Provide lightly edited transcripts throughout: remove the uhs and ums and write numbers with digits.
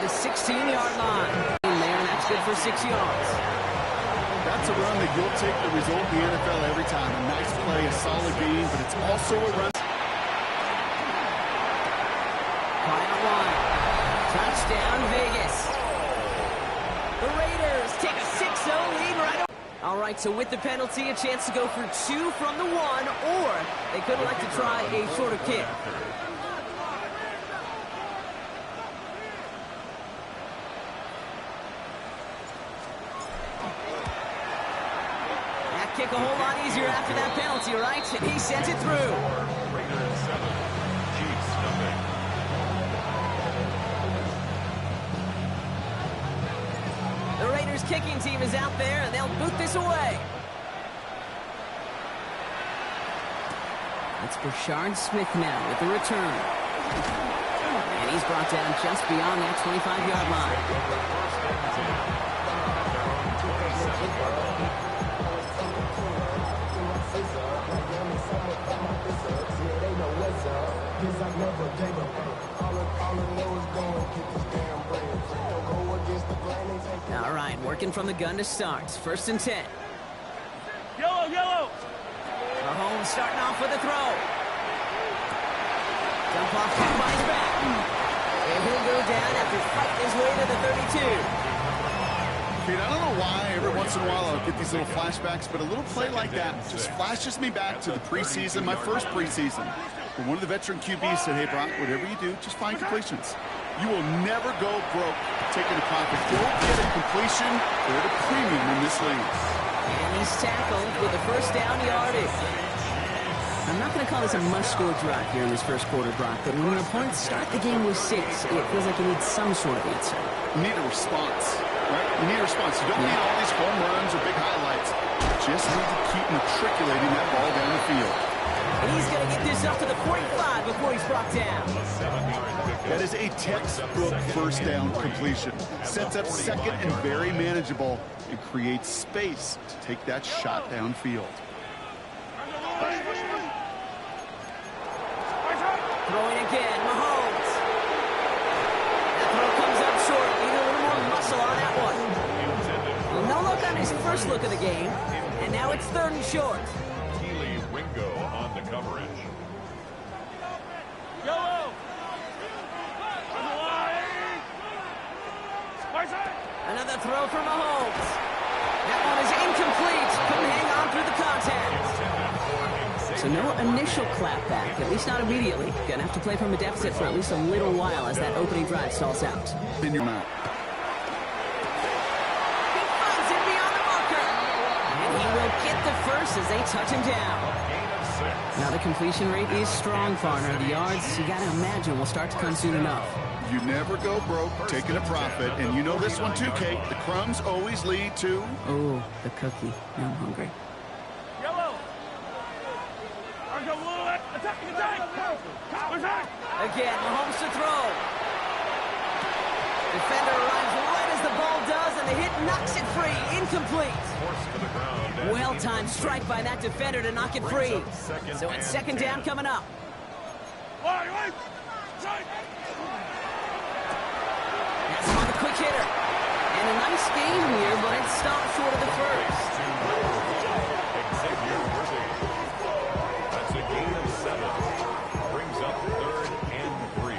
the 16-yard line. In there, and that's good for 6 yards. That's a run that you'll take the result in the NFL every time. A nice play, a solid game, but it's also a run. Caught out wide. Touchdown, Vegas. The Raiders take a 6-0 lead right away. All right, so with the penalty, a chance to go for 2 from the 1, or they could like to try a shorter kick. That kick a whole lot easier after that penalty, right? And he sends it through. Raiders 7, Chiefs nothing. The Raiders kicking team is out there, and they'll boot this away. It's Brashard Smith now with the return. And he's brought down just beyond that 25-yard line. All right, working from the gun to start. 1st and 10. Yellow, yellow. Mahomes starting off with a throw. Dump off kick by his back. And he'll go down after fighting his way to the 32. Kate, I don't know why every once in a while I'll get these little flashbacks, but a little play like that just flashes me back to the preseason, my first preseason. When one of the veteran QBs said, hey, Brock, whatever you do, just find completions. You will never go broke taking a profit. Don't get a completion. They're at a premium in this league. And he's tackled with the first down yardage. I'm not going to call this a must-score drive here in this first quarter, Brock, but when your opponents start the game with 6, it feels like you need some sort of answer. You need a response, right? You need a response. You don't need all these home runs or big highlights. You just need to keep matriculating that ball down the field. And he's going to get this up to the 45 before he's brought down. That is a textbook first down completion. Sets up second and very manageable and creates space to take that shot downfield. Throwing again, Mahomes. That throw comes up short. Need a little more muscle on that one. Well, no look on his first look of the game. And now it's 3rd and short. Keely Ringo on the coverage. Yellow. Another throw for Mahomes. That one is incomplete. Couldn't hang on through the contact. So no initial clapback, at least not immediately. Gonna have to play from a deficit for at least a little while as that opening drive stalls out. In your mouth. He finds it beyond the marker. And he will get the first as they touch him down. Now the completion rate is strong, Farner. The yards, you gotta imagine, will start to come soon enough. You never go broke taking a profit, and you know this one too, Kate. The crumbs always lead to... Oh, the cookie. Now I'm hungry. Yellow. Attacking attack. Again, Mahomes to throw. Defender arrives right as the ball does, and the hit knocks it free. Incomplete. Well-timed strike by that defender to knock it free. So it's 2nd down coming up. That's on the quick hitter. And a nice game here, but it stopped short of the first. Xavier Worthy. That's a gain of 7. Brings up 3rd and 3.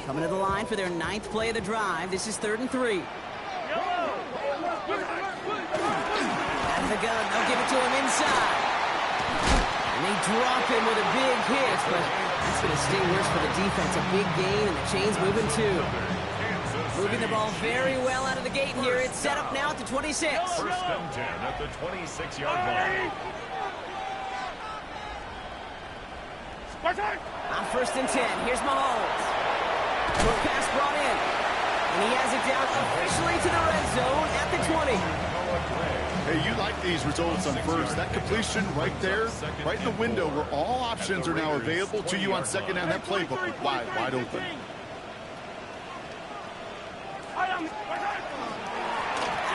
Coming to the line for their 9th play of the drive. This is 3rd and 3. Out of the gun, they'll give it to him inside. And they drop him with a big hit, but that's going to stay worse for the defense. A big gain, and the chain's moving too. Moving the ball very well out of the gate here. It's set up now at the 26. 1st and 10 at the 26-yard line. On 1st and 10, here's Mahomes. Quick pass brought in. And he has it down officially to the red zone at the 20. Hey, you like these results on first. That completion right there, right in the window where all options are now available to you on 2nd down. That playbook was wide open. Out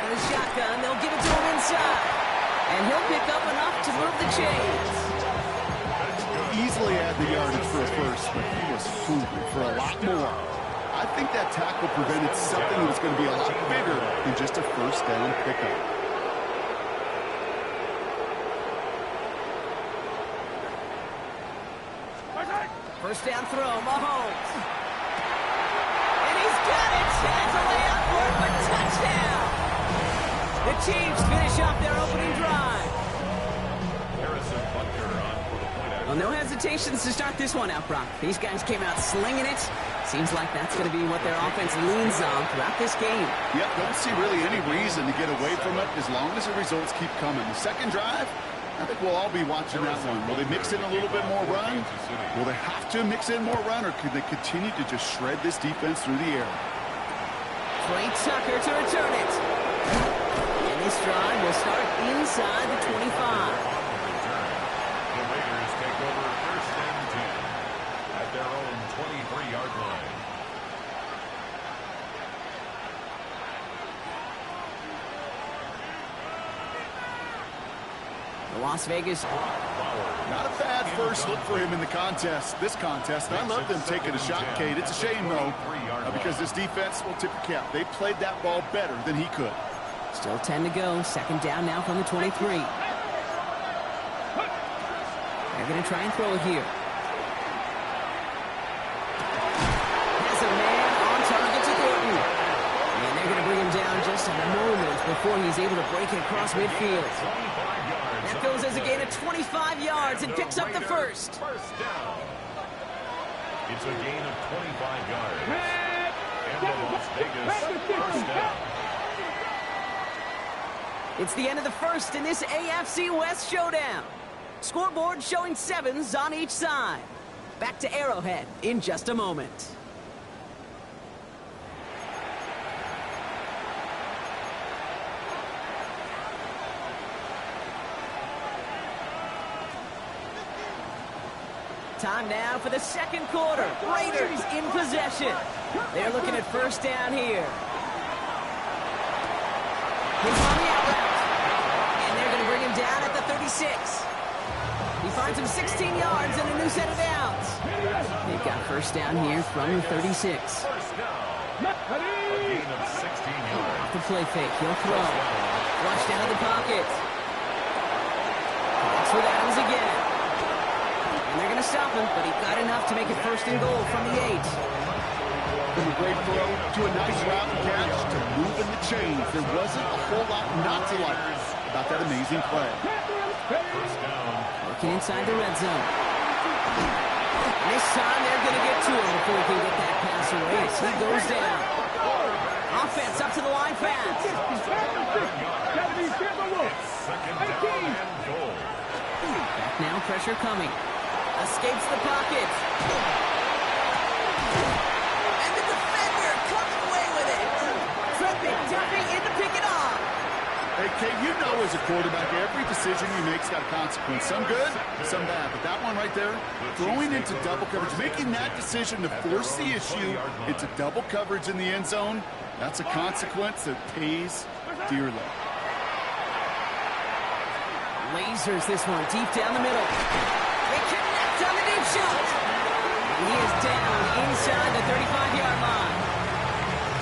of the shotgun, they'll give it to him inside. And he'll pick up enough to move the chains. had the yardage for a first, but he was hungry for a lot more. I think that tackle prevented something that was going to be a lot bigger than just a first down pickup. First down throw, Mahomes. And he's got it. Has a layup for it, but touchdown. The Chiefs finish off their opening drive. Harrison Butker on for the point. Well, no hesitations to start this one out, Brock. These guys came out slinging it. Seems like that's going to be what their offense leans on throughout this game. Yep, don't see really any reason to get away from it as long as the results keep coming. The second drive, I think we'll all be watching that one. Will they mix in a little bit more run? Will they have to mix in more run, or could they continue to just shred this defense through the air? Trey Tucker to return it. And this drive will start inside the 25. The Raiders take over first and 10 at their own 23-yard line. The Las Vegas. Not a bad first look for him in the contest. This contest, I love them taking a shot, Kate. It's a shame, though, because this defense will tip the cap. They played that ball better than he could. Still 10 to go. Second down now from the 23. They're going to try and throw it here. Has a man on target to Thornton. And they're going to bring him down just a moment before he's able to break it across midfield. That goes as a gain of 25 yards and picks up the first. First down. It's a gain of 25 yards. And the Las Vegas first down. It's the end of the first in this AFC West showdown. Scoreboard showing 7s on each side. Back to Arrowhead in just a moment. Time now for the second quarter. Raiders in possession. They're looking at first down here. He's on the out route. And they're going to bring him down at the 36. He finds him 16 yards and a new set of downs. They've got first down here from the 36. First down. A gain of 16 yards. Off the play fake. He'll throw. Flushed out of the pocket. Connects with Adams again. And they're going to stop him, but he got enough to make it first and goal from the 8. From a great throw to a nice route and catch to moving the chains. There wasn't a whole lot not to like about that amazing play. First down. Working inside the red zone. This time they're going to get to him before he can get that pass away as he goes down. Offense up to the line fast. Second down and goal. Back now, pressure coming. Escapes the pocket. And the defender comes away with it. Trent McDuffie in to pick it off. Hey, Kate, you know as a quarterback, every decision you make's got a consequence. Some good, some bad. But that one right there, throwing into double coverage, making that decision to force the issue into double coverage in the end zone, that's a consequence that pays dearly. Lasers this one deep down the middle. They connect on the deep shot. And he is down inside the 35-yard line.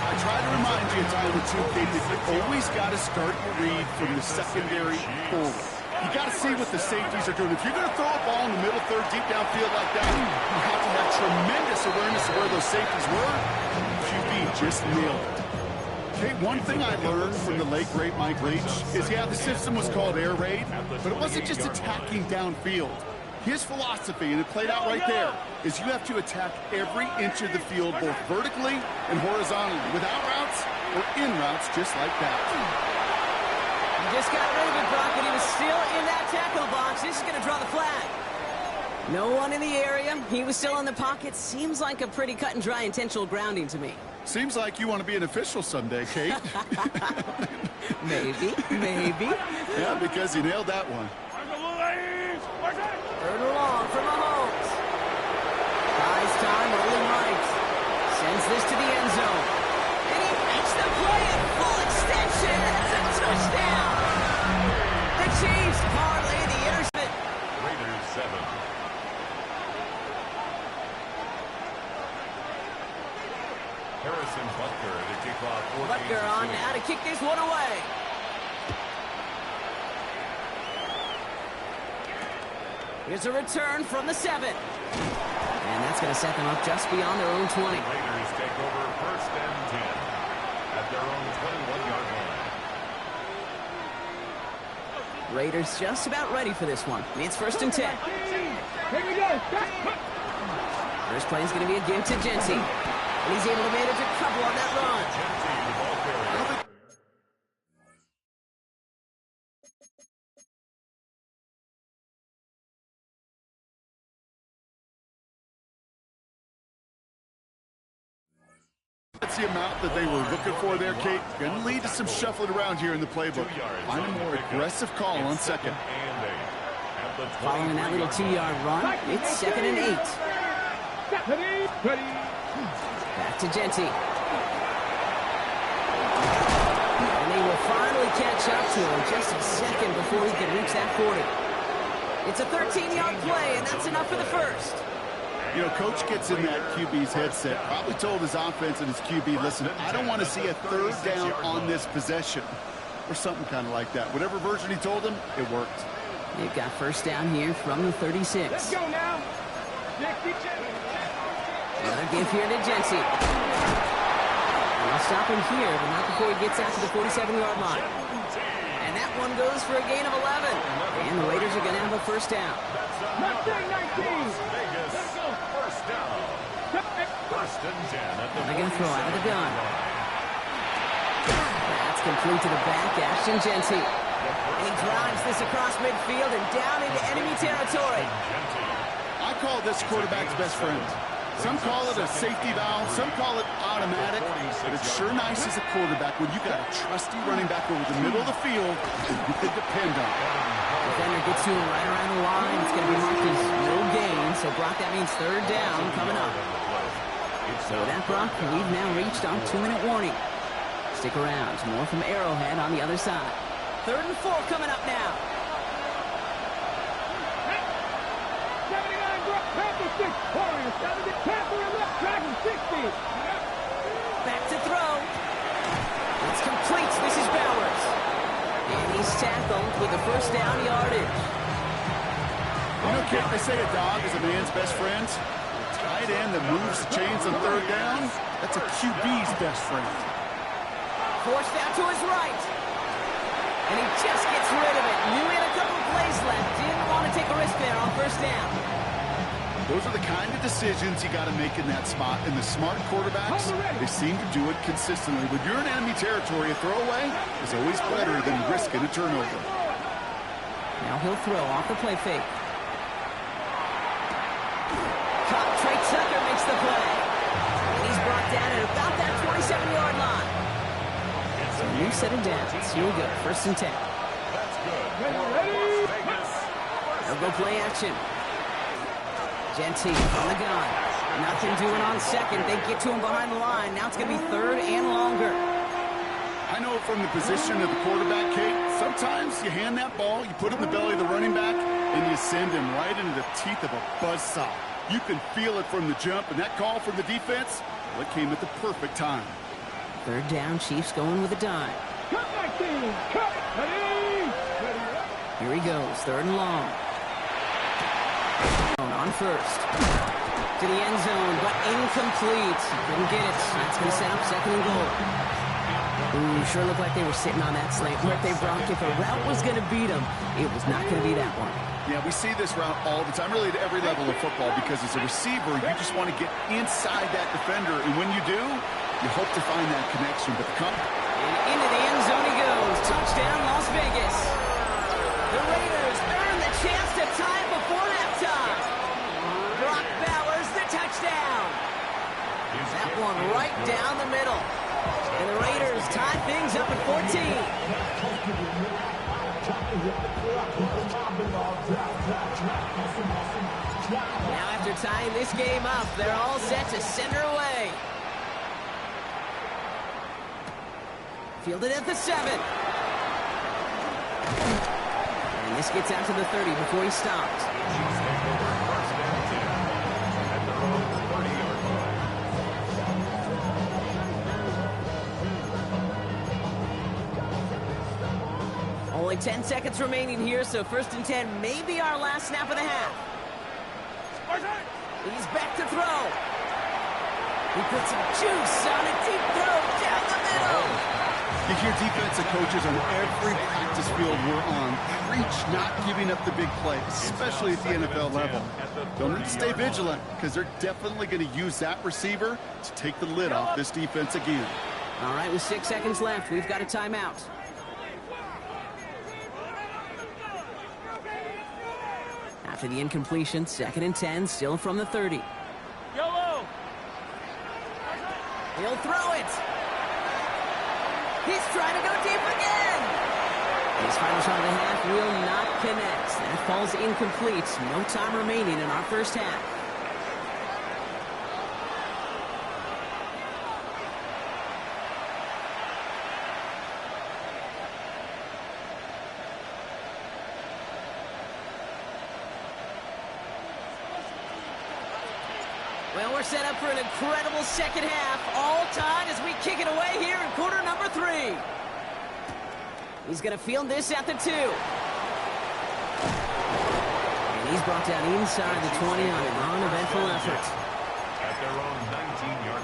I try to remind you a time or two, Kate, that you always got to start your read from the secondary forward. You got to see what the safeties are doing. If you're going to throw a ball in the middle third, deep downfield like that, you have to have tremendous awareness of where those safeties were. QB just nailed it. Hey, one thing I learned from the late, great Mike Leach is, yeah, the system was called air raid, but it wasn't just attacking downfield. His philosophy, and it played out right there, is you have to attack every inch of the field, both vertically and horizontally, without routes or in routes, just like that. He just got rid of it, Brock, but he was still in that tackle box. This is going to draw the flag. No one in the area. He was still in the pocket. Seems like a pretty cut and dry intentional grounding to me. Seems like you want to be an official someday, Kate. Maybe. Yeah, because you nailed that one. Third and long for Mahomes. Buys time, rolling right. Sends this to the end zone. And he makes the play at full extension. That's a touchdown. The Chiefs parlay the interception. Raiders 7. Harrison Butker to kick off 14. Butker on now to kick this one away. Here's a return from the 7. And that's going to set them up just beyond their own 20. Raiders take over first and 10 at their own 21-yard line. Raiders just about ready for this one. It's first and 10. Here we go. First play is going to be a give to Jency. And he's able to manage a couple on that run. Jency, the ball carrier. That's the amount that they were looking for there, Kate. Going to lead to some shuffling around here in the playbook. Find a more aggressive call on second. Following that little 2-yard run, it's second and 8. Back to Jency. And they will finally catch up to him just a second before he can reach that 40. It's a 13-yard play, and that's enough for the first. You know, Coach gets in that QB's headset, probably told his offense and his QB, listen, I don't want to see a third down on this possession, or something kind of like that. Whatever version he told him, it worked. They've got first down here from the 36. Let's go now. Another give here to Jency. They'll stop him here, but not before he gets out to the 47-yard line. And that one goes for a gain of 11. And the Raiders are going to have a first down. Mustang 19. First down. First and 10 at the They're going to throw out of the gun. That's complete to the back, Ashton Jency. And he drives this across midfield and down into enemy territory. I call this quarterback's best friend. Some call it a safety valve, some call it automatic, but it's sure nice as a quarterback when you got a trusty running back over the middle of the field that you can depend on. Defender gets to him right around the line. It's going to be marked as no gain, so Brock, that means third down coming up. So with that, Brock, we've now reached our 2-minute warning. Stick around. More from Arrowhead on the other side. Third and 4 coming up now. 79 Brock, Panther 6 Warriors. 70 Panther and left Dragon 60. Back to throw. It's complete. This is Bowers. And he's tackled with the first down yardage. You know, Kate, they say a dog is a man's best friend. A tight end that moves the chains on third down, that's a QB's best friend. Forced out to his right. And he just gets rid of it. Knew he had a couple of plays left. Didn't want to take a risk there on first down. Those are the kind of decisions you got to make in that spot. And the smart quarterbacks, they seem to do it consistently. When you're in enemy territory, a throwaway is always better than risking a turnover. Now he'll throw off the play fake. Trey Tucker makes the play. And he's brought down at about that 27-yard line. So new set of downs. Here we go. First and 10. That's good. They'll go play action. Jency on the gun. Nothing doing on second. They get to him behind the line. Now it's going to be third and longer. I know from the position of the quarterback, Kate, sometimes you hand that ball, you put it in the belly of the running back, and you send him right into the teeth of a buzzsaw. You can feel it from the jump, and that call from the defense, well, it came at the perfect time. Third down, Chiefs going with a dime. Cut 19. Cut. Ready. Here he goes, third and long. On first. To the end zone, but incomplete. Couldn't get it. That's going to set up second and goal. Ooh, sure looked like they were sitting on that slant. Birthday Brock, if a route was going to beat them, it was not going to be that one. Yeah, we see this route all the time, really at every level of football, because as a receiver, you just want to get inside that defender, and when you do, you hope to find that connection. But and into the end zone he goes. Touchdown, Las Vegas. The Raiders earn the chance to tie before halftime. Brock Bowers, the touchdown. That one right down the middle. And the Raiders tie things up at 14. Now after tying this game up, they're all set to send her away. Fielded at the 7. And this gets out to the 30 before he stops. 10 seconds remaining here, so 1st and 10 may be our last snap of the half. He's back to throw. He puts some juice on a deep throw down the middle. You hear defensive coaches on every practice field we're on preach not giving up the big play, especially at the NFL level. They'll need to stay vigilant because they're definitely going to use that receiver to take the lid off this defense again. All right, with 6 seconds left, we've got a timeout. After the incompletion, 2nd and 10, still from the 30. YOLO! He'll throw it. He's trying to go deep again. His final shot of the half will not connect. That falls incomplete. No time remaining in our first half. Well, we're set up for an incredible second half. All tied as we kick it away here in quarter number 3. He's going to field this at the 2. And he's brought down inside the 20 on an uneventful effort. At their own 19-yard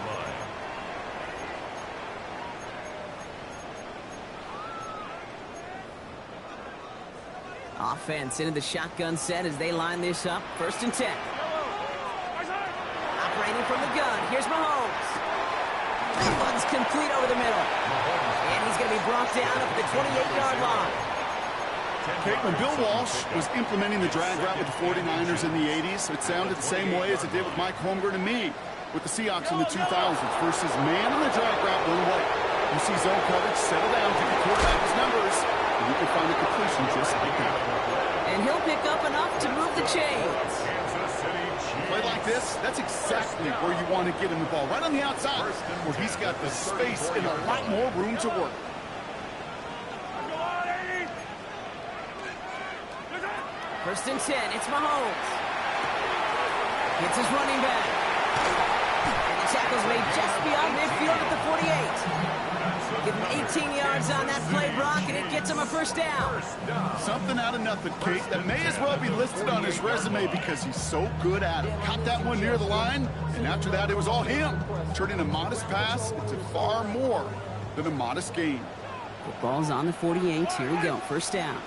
line. Offense into the shotgun set as they line this up. 1st and 10. Operating from the gun. Here's Mahomes. That one's complete over the middle. And he's going to be brought down up at the 28-yard line. Okay, when Bill Walsh was implementing the drag route with the 49ers in the 80s, it sounded the same way as it did with Mike Holmgren and me with the Seahawks in the 2000s. Versus man on the drag route one way. You see zone coverage, settle down, give the quarterback his numbers, and you can find a completion just like that. And he'll pick up enough to move the chains. Play like this, that's exactly where you want to get him the ball. Right on the outside, where he's got the space and a lot more room to work. 1st and 10, it's Mahomes. Hits his running back. And the tackle's made just beyond midfield at the 48. Give him 18 yards on that play, Brock, and it gets him a 1st down. Something out of nothing, Kate. That may as well be listed on his resume because he's so good at it. Caught that one near the line, and after that, it was all him. Turning a modest pass into far more than a modest gain. The ball's on the 48. Here we go. 1st down.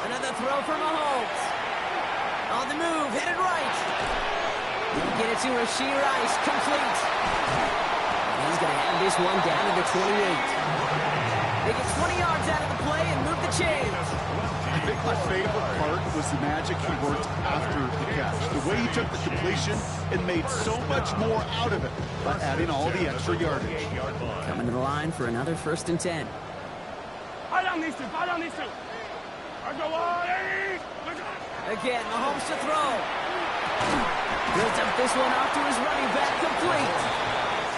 Another throw for Mahomes. On the move, headed right. He'll get it to Rashee Rice, complete. And he's going to have this one down to the 28. They get 20 yards out of the play and move the chains. I think my favorite part was the magic he worked after the catch. The way he took the completion and made so much more out of it by adding all the extra yardage. Coming to the line for another 1st and 10. Again, Mahomes to throw. Built up this one off to his running back, complete.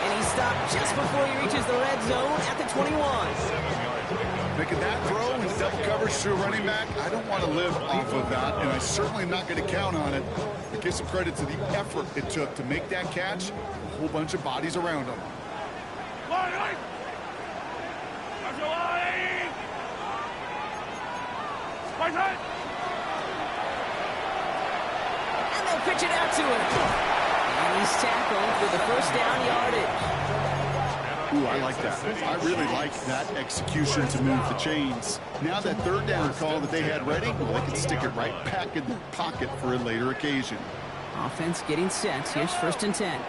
And he stopped just before he reaches the red zone at the 21. Making that throw into double coverage to a running back, I don't want to live off of that, and I certainly am not going to count on it. But give some credit to the effort it took to make that catch, a whole bunch of bodies around him. And they'll pitch it out to him. And he's tackled for the 1st down yardage. Ooh, I like that. I really like that execution to move the chains. Now that 3rd down call that they had ready, well, they can stick it right back in their pocket for a later occasion. Offense getting set. Here's 1st and 10.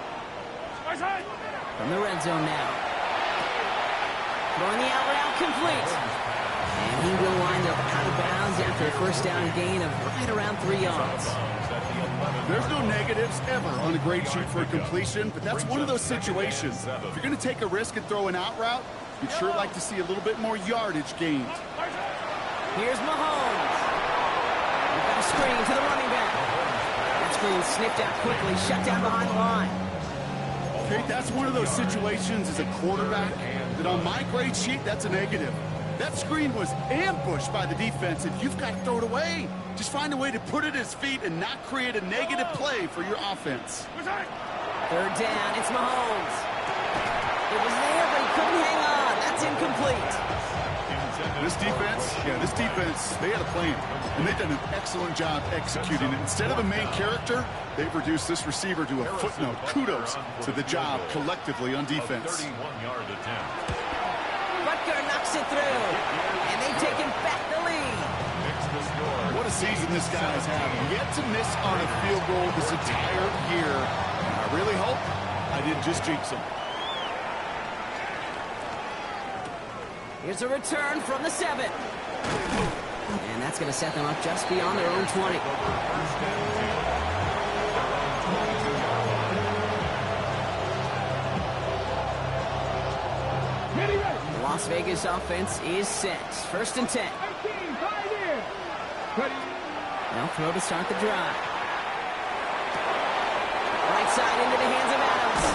From the red zone now. Throwing the out route, complete. And he will wind up out of bounds after a 1st down gain of right around 3 yards. There's no negatives ever on a great shoot for a completion, but that's one of those situations. If you're going to take a risk and throw an out route, you'd sure like to see a little bit more yardage gained. Here's Mahomes. We've got a screen to the running back. That screen snipped out quickly, shut down behind the line. Okay, that's one of those situations as a quarterback that on my grade sheet, that's a negative. That screen was ambushed by the defense, and you've got to throw it away. Just find a way to put it at his feet and not create a negative play for your offense. Third down, it's Mahomes. It was there, but he couldn't hang on. That's incomplete. This defense, they had a plan, and they've done an excellent job executing it. Instead of a main character, they've reduced this receiver to a footnote. Kudos to the job collectively on defense. 31-yard attempt. Butker knocks it through, and they've taken back the lead. What a season this guy's having. Yet to miss on a field goal this entire year. And I really hope I didn't just jinx him. Here's a return from the 7. And that's going to set them up just beyond their own 20. The Las Vegas offense is set. First and 10. They'll throw to start the drive. Right side into the hands of Adams.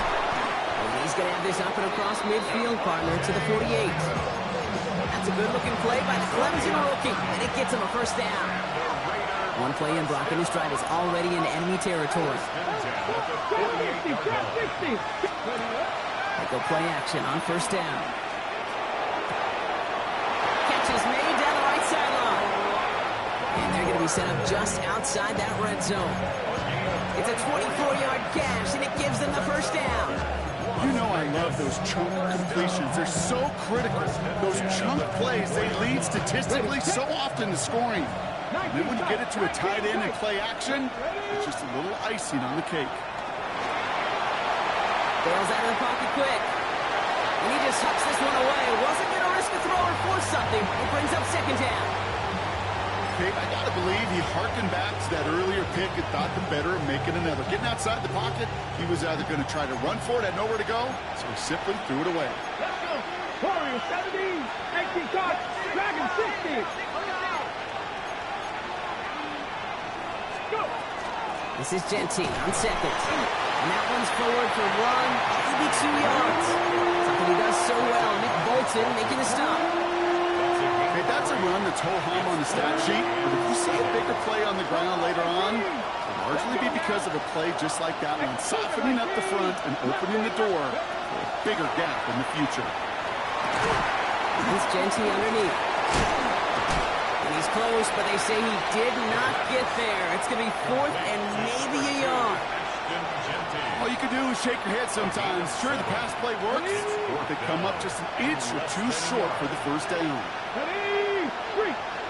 And he's going to have this up and across midfield, partner, to the 48. That's a good-looking play by the Clemson rookie, and it gets him a first down. One play in, Brock, and his stride is already in enemy territory. They go play action on first down. Catch is made down the right sideline. And they're going to be set up just outside that red zone. It's a 24-yard catch, and it gives them the first down. You know I love those chunk completions. They're so critical. Those chunk plays, they lead statistically so often to scoring. And then when you get it to a tight end and play action, it's just a little icing on the cake. Bails out of the pocket quick. And he just hucks this one away. Wasn't going to risk a throw or force something. It brings up second down. Okay, I got to believe he harkened back to that earlier pick and thought the better of making another. Getting outside the pocket, he was either going to try to run for it, had nowhere to go, so he simply threw it away. Let's go. Warriors 17, 18 touch, Dragon 60. Go. This is Gentine on second. And that one's forward for 1, maybe 2 yards. Something he does so well. Nick Bolton making the stop. Okay, that's a run that's ho-hum on the stat sheet, but if you see a bigger play on the ground later on, it'll largely be because of a play just like that one, softening up the front and opening the door for a bigger gap in the future. It's Gentine underneath. And he's close, but they say he did not get there. It's going to be fourth and maybe a yard. All you can do is shake your head sometimes. Sure, the pass play works, but they come up just an inch or two short for the first down. Ready,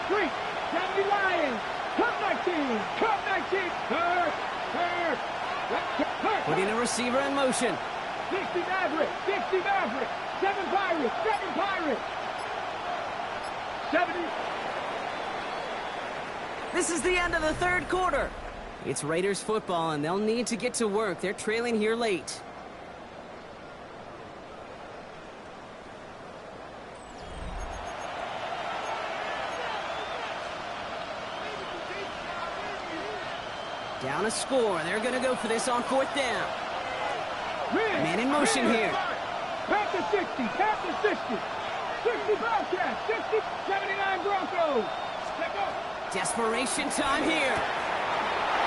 three, Dandy Lions, Cup 19, hurt. Putting a receiver in motion. 60 Maverick, 7 Pirates. 70. This is the end of the third quarter. It's Raiders football, and they'll need to get to work. They're trailing here late. Down a score. They're going to go for this on fourth down. Man in motion here. Back to 60, 60 Bobcats, 60, 79 Broncos. Step up. Desperation time here.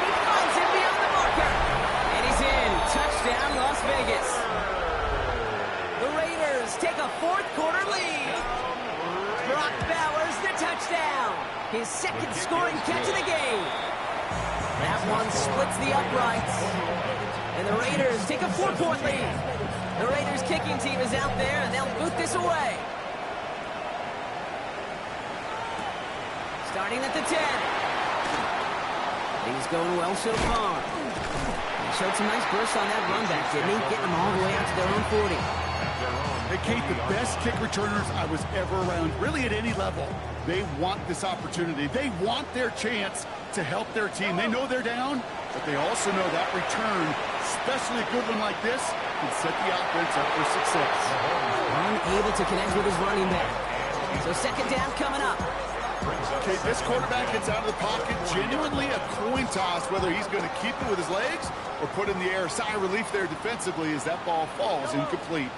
He finds him beyond the marker. And he's in. Touchdown, Las Vegas. The Raiders take a fourth quarter lead. Brock Bowers, the touchdown. His second scoring catch of the game. That one splits the uprights. And the Raiders take a 4-point lead. The Raiders kicking team is out there, and they'll boot this away. Starting at the 10. He's going well so far. He showed some nice bursts on that run back, didn't he? Getting them all the way out to their own 40. Hey, Kate, the best kick returners I was ever around, really at any level. They want this opportunity. They want their chance to help their team. They know they're down, but they also know that return, especially a good one like this, can set the offense up for success. Unable to connect with his running back. So second down coming up. Okay, this quarterback gets out of the pocket, genuinely a coin toss, whether he's going to keep it with his legs or put it in the air. Sigh of relief there defensively as that ball falls incomplete.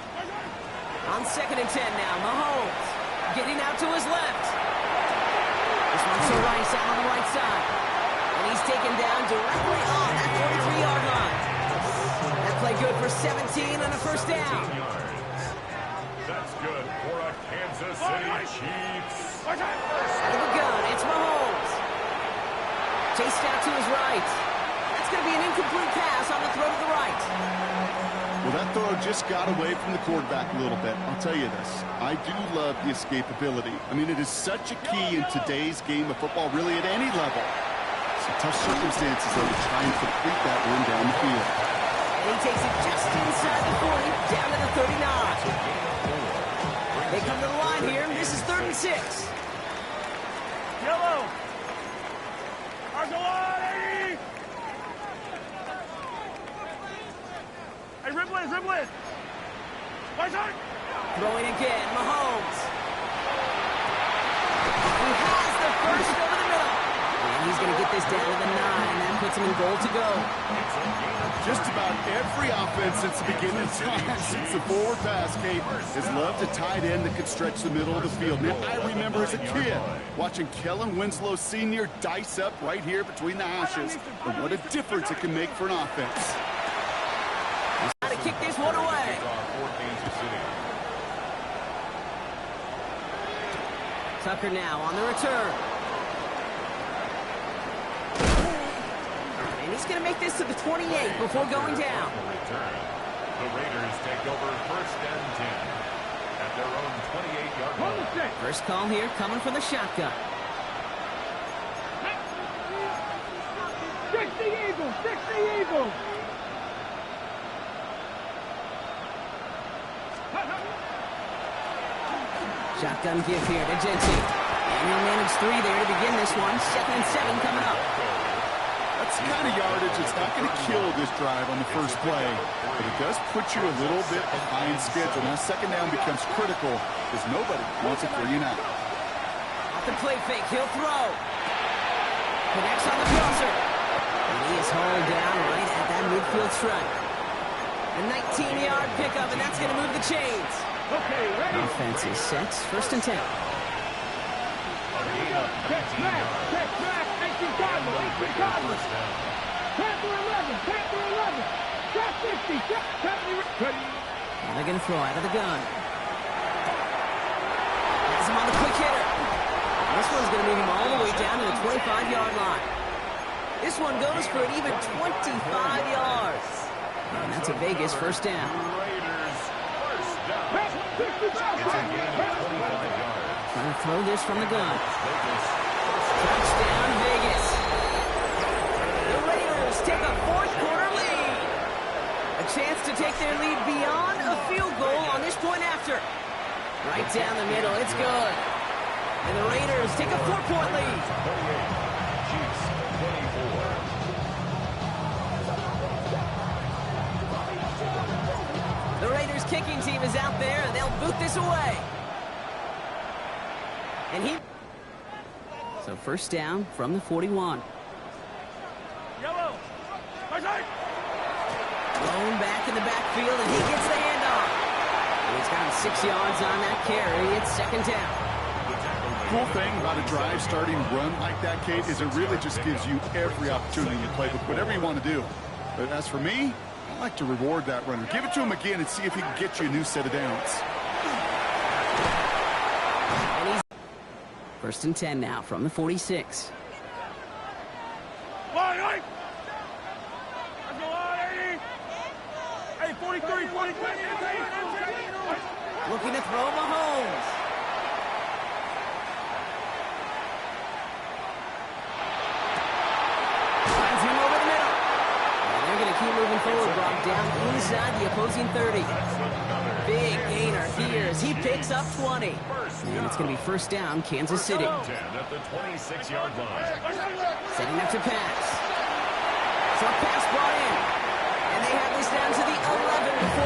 On second and 10 now, Mahomes. getting out to his left. This one's to Rice out on the right side. And he's taken down directly on that 43-yard line. That play good for 17 on a first down. That's good for a Kansas City Chiefs. Out of the gun, it's Mahomes. Chased out to his right. That's going to be an incomplete pass on the throw to the right. Well, that throw just got away from the quarterback a little bit. I'll tell you this. I do love the escapability. I mean, it is such a key in today's game of football, really at any level. Some tough circumstances, though, to try and complete that run down the field. And he takes it just inside the 40, down to the 39. They come to the line here. This is 3rd and 6. Yellow. Argolani. Hey, Ripley. Right side. Throwing again, Mahomes. He has the first over the middle. And he's going to get this down to the 9. That puts him in goal to go. Just about every offense since the beginning of time, since the forward pass, Kate, has loved a tight end that could stretch the middle of the field. Man, I remember as a kid watching Kellen Winslow Sr. dice up right here between the hashes. And what a difference it can make for an offense. He's trying to kick this one away. Tucker now on the return. And he's going to make this to the 28 before going down. The Raiders take over 1st and 10 at their own 28-yard line. First call here coming from the shotgun. Fix the Eagles. Shotgun give here to Jensen. And he'll manage 3 there to begin this one. 2nd and 7 coming up. That's the kind of yardage that's not going to kill this drive on the first play, but it does put you a little bit behind schedule. Now, 2nd down becomes critical because nobody wants a 3 and out. Off the play fake, he'll throw. Connects on the crosser. And he is hauled down right at that midfield stripe. A 19-yard pickup, and that's going to move the chains. Okay, ready. Offense is set. 1st and 10. Check back. 18 Cardinals. Panther 11. Trap 50. Ready. And they're going to throw out of the gun. Has him on the quick hitter. This one's going to move him all the way down to the 25-yard line. This one goes for an even 25 yards. And that's a Vegas 1st down. Trying to throw this from the gun. Touchdown, Vegas. The Raiders take a 4th quarter lead. A chance to take their lead beyond a field goal on this point after. Right down the middle, it's good. And the Raiders take a 4-point lead. 28, Chiefs 24. The Raiders kicking team is out there, and they'll boot this away. And so 1st down from the 41. Yellow. Right side. Thrown back in the backfield, and he gets the handoff. And he's got 6 yards on that carry. It's 2nd down. Cool thing about a drive starting run like that, Kate, is it really just gives you every opportunity to play with whatever you want to do. But as for me, I like to reward that runner. Give it to him again and see if he can get you a new set of downs. And he's 1st and 10 now from the 46. Line. Hey, 43. Looking to throw Mahomes. Finds him over the middle. And they're going to keep moving forward. Brought down inside the opposing 30. Big gainer here as he picks up 20. And it's going to be 1st down, Kansas City. 10 at the 26-yard line. Setting up to pass. Short pass brought in. And they have this down to the 11.